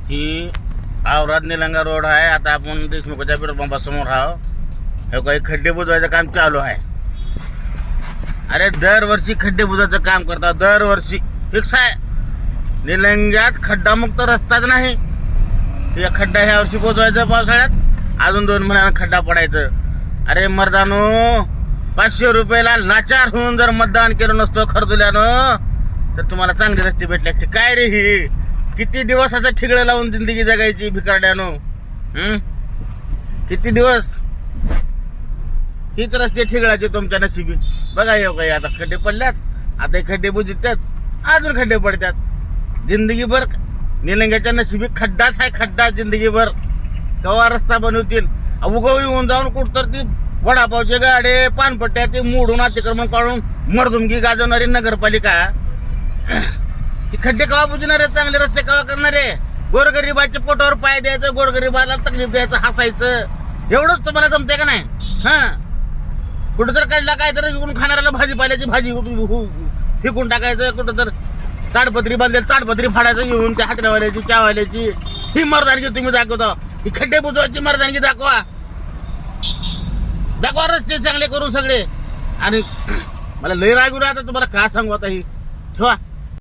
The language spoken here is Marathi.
ही औराद निलंगा रोड आहे. आता आपण देशमुखच्या पेट्रोल पंपासमोर आहोत. हे काही खड्डे बुजवायचं काम चालू आहे. अरे दरवर्षी खड्डे बुजवायचं काम करतात, दरवर्षी फिक्स आहे. निलंग्यात खड्डामुक्त रस्ताच नाही. या खड्डा ह्या वर्षी बुजवायचा पावसाळ्यात, अजून 2 महिन्यानं खड्डा पडायचं. अरे मर्दानो, 500 रुपयाला लाचार होऊन जर मतदान केलं नसतं खरदुल्यानं तर तुम्हाला चांगले रस्ते भेटले असते. काय रे ही किती दिवस असं ठिगळं लावून जिंदगी जगायची भिकारड्यानो? किती दिवस हीच रस्ते ठिगळाचे तुमच्या नशिबी. बघा येऊ काही आता खड्डे पडल्यात, आता खड्डे बुजतात, अजून खड्डे पडतात. जिंदगीभर निलंग्याच्या नशिबी खड्डाच आहे, खड्डा जिंदगीभर. कवा रस्ता बनवतील? उगव येऊन जाऊन कुठतर ती वडापावचे गाडे पानपट्ट्या ते मोडून अतिक्रमण काढून मर्दुमकी गाजवणारी नगरपालिका ती खड्डे कवा बुजणार आहे? चांगले रस्ते कवा करणार आहे? गोरगरिबाच्या पोटावर पाय द्यायचं, गोरगरिबाला तकलीफ द्यायचं, हसायचं, एवढंच तुम्हाला जमते का नाही? कुठं तर काढला काय तर विकून खाणाऱ्याला भाजीपाल्याची भाजी फेकून टाकायचं, कुठं तर ताडपत्री बांधेल ताडपत्री फाडायचं येऊन त्या हातऱ्यावाल्याची चावाल्याची. ही मर्दानगी तुम्ही दाखवता, ही खड्डे बुजवायची मर्दानगी दाखवा. दाखवा रस्ते चांगले करून सगळे. आणि मला लय रागू आता तुम्हाला का सांगू आता ही ठेवा.